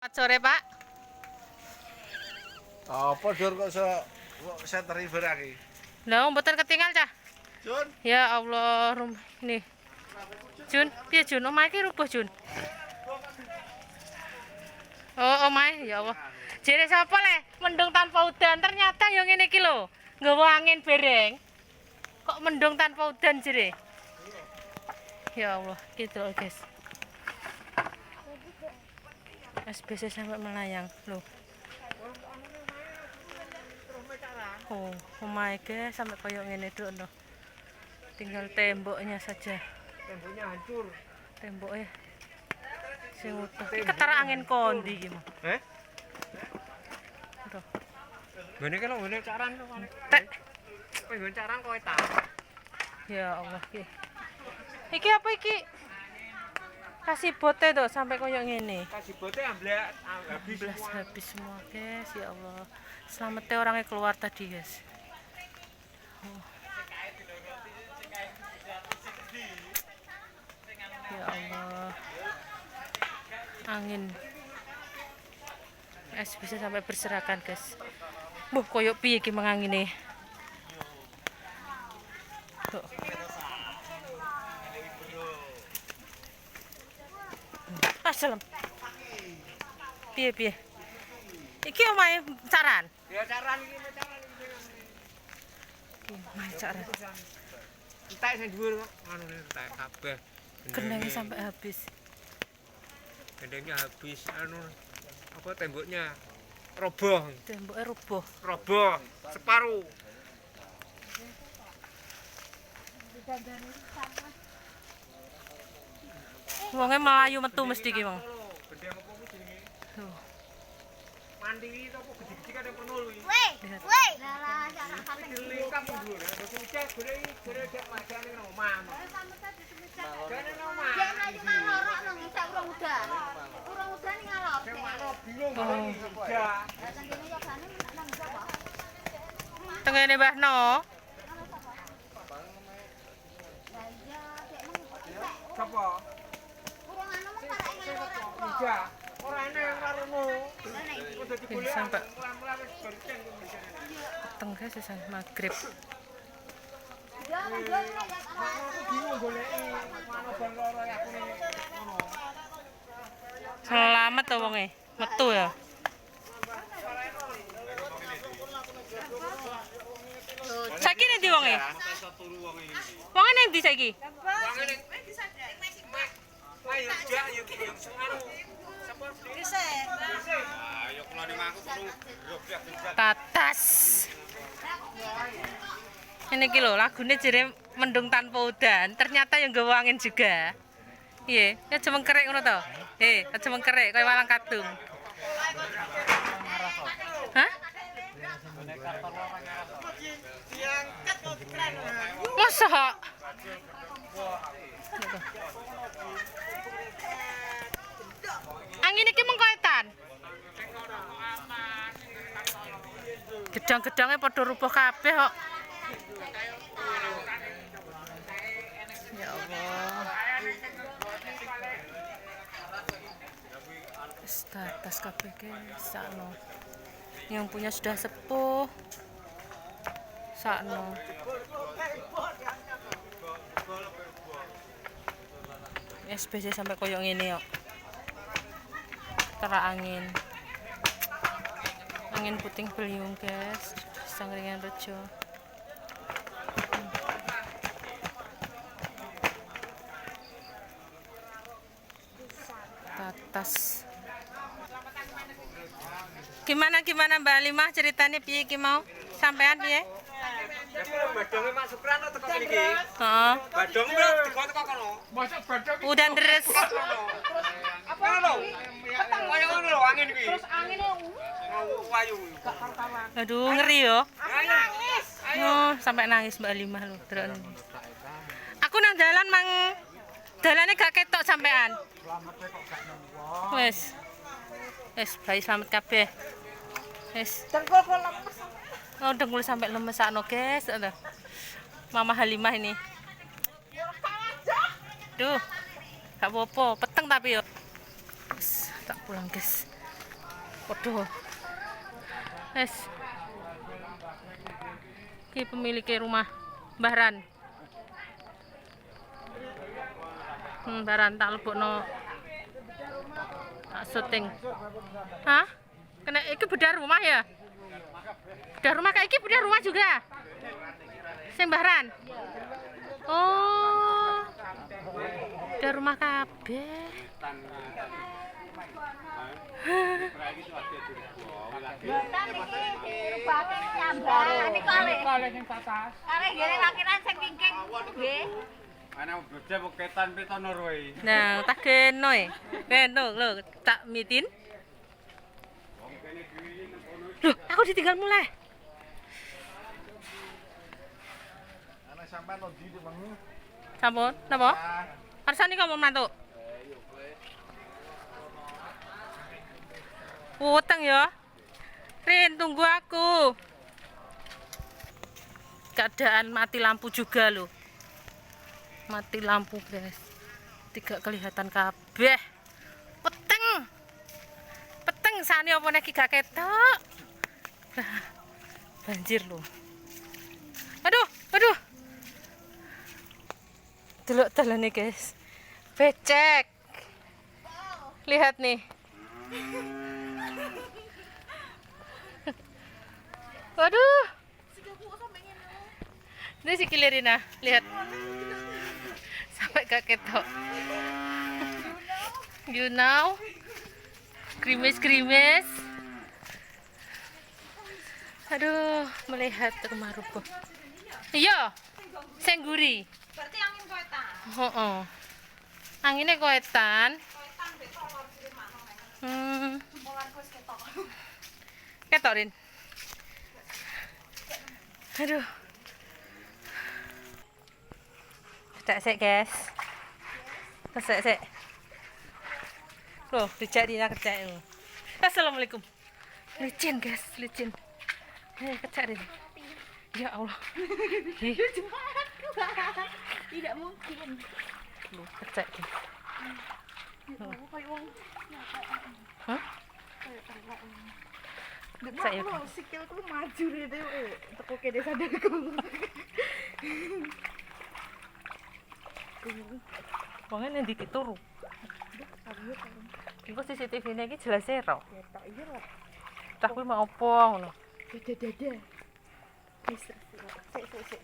Selamat sore, Pak. Apa Dur kok saya teriver lagi? Lah, mboten ketinggal, Cah. Jun, Ya Allah, nih. Jun, piye Jun? Omahe iki rubuh, Jun. Oh, omahe, ya Allah. Jere sapa le? Mendung tanpa udan. Ternyata yang ngene iki lho. Nggawa angin bereng. Kok mendung tanpa udan jere? Ya Allah, gitu loh, guys. SBC sampai melayang, loh. Oh, omahe guys sampai koyo ngene dok no. Tinggal temboknya saja. temboknya hancur. Temboknya sing utuh. Iki ketara angin kondi iki, Mang. Aduh. Ngene iki lho, ngene caran kok. Tek. Kowe nggon caran kowe ta. Ya Allah iki. Iki apa iki? Kasih bote tuh sampai koyo ngene. Kasih bote amblek habis Belas semua. habis semua guys, ya Allah. Selamatnya orangnya keluar tadi guys. Oh. Ya Allah. Angin. Es bisa sampai berserakan guys. Buh koyo piye iki mangangine. Tuh. Assalam. Piye. Iki omahe caran. Ya caran iki caran iki. Iki omahe caran. Entek sing dhuwur kok anu entek kabeh. Genenge sampai habis. Gendengnya habis anu apa temboknya roboh. Temboknya rubuh. Roboh separuh. Wonge melayu metu mesti ki, Mang. Gendeng apa ku jenenge? Tuh. Mandiri to apa gede-gede kan yang penuh iki. Lihat. Dilingkap dhuwur. Terus cek gore cek madane nang omah. Jane nang omah. Sing mano bingung kok iki kerja. Tengene Mbah No. Sapa? Iya. Ora enak yang karono. Wis dadi golek Sampai mulah-mulah wis berceng kok. teng guys sesan magrib. Aku bingung goleki mano bang loro aku ning ngono. Selamat to wonge. Metu ya. Saiki ning ndi wonge? Wonge ning ndi saiki? Ayo jak yo anu. Sapa? Ayo kula ning aku perlu gerobak. Tatas. Ini iki lho lagune jere mendung tanpa udan, ternyata yang nggawa angin juga. Iya, ya aja mengkerik ngono to. Aja mengkerik kaya walang kadung. Hah? Masa? Angin iki mengkoetan. Gedang-gedangnya padha rubuh kabeh kok. Ya Allah. Status kabeh guys, sakno. Yang punya sudah sepuh. Sakno. SBC sampai koyo ngene kok. Tera angin. Angin puting beliung guys, Sangringan Rejo. Tatas. Gimana Mbak Limah ceritanya piye ki mau? Sampean piye? Badonge Mak Supran teko mriki. Heeh. Badong lho teko kono. Mosok badong Udah deres. apa lho? Kaya ngono lho angin kuwi. Terus angin wayu. Aduh ngeri yo. Ayo. Oh, sampai nangis Mbak Limah lho, drone. Aku nang dalan mang dalane gak ketok sampean. Wes. Wes, bayi selamat kabeh. Wes. Dengkul kok lemes. Oh, dengkul sampai lemes sakno, guys. Aduh. Mama Halimah ini. Duh. Gak apa-apa, peteng tapi yo. Wes, tak pulang, guys. Waduh. Wes. Iki pemilik rumah Mbah Ran. Mbah Ran tak lebokno. Tak syuting. Hah? Kena iki bedah rumah ya? Bedah rumah kayak iki bedah rumah juga. Sing Mbah Ran. Oh. Bedah rumah kabeh. Boten iki dirubahke nyambah. Niku kalih sing atas. Kalih ngene lakiran sing wingking nggih. Ana beda ketan piton roe. Nah, tak geno e. Geno lho, tak mitin. Loh, aku ditinggal mulai. Anak sampean lo di wengi. Sampun, napa? Arsane kok mau mantuk. Utang ya. Rin, tunggu aku. Keadaan mati lampu juga loh. Mati lampu, guys. Tidak kelihatan kabeh. Peteng. Peteng sane apa nek gak ketok. Banjir loh. Aduh, aduh. Delok dalane, guys. Becek. Lihat nih. Waduh. Ini si Kilirina, lihat. Sampai gak ketok. You know. Krimis-krimis. Aduh, melihat rumah rubuh. Iya. Sing guri. Berarti angin koetan. Heeh. Anginnya koetan. Koetan mbek kolor dimakno. Polarku wis ketok. Ketok, Rin. Aduh. Kedak sik, guys. Kesek sik. Loh, dijak Dina kerja. Assalamualaikum. Licin, guys, licin. Kecak Rin. Ya Allah. Tidak mungkin. Loh, kecak Rin. Hah? Saya Sikilku maju itu teko kene sadarku. wong nek ndi turu. Iku CCTV-ne iki jelas ero. Ketok iya lah. Cah kuwi mau opo ngono. Dada. Wis sik.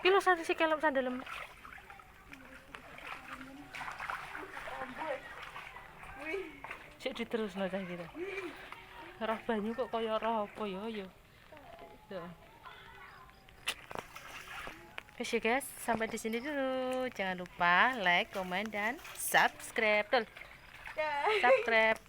Iki lho sandal si kelop sandalem. Cek diterusno cah iki. Roh banyu kok kaya roh apa ya ya. Tuh. Oke guys, sampai di sini dulu. Jangan lupa like, komen, dan subscribe. Tuh. Subscribe.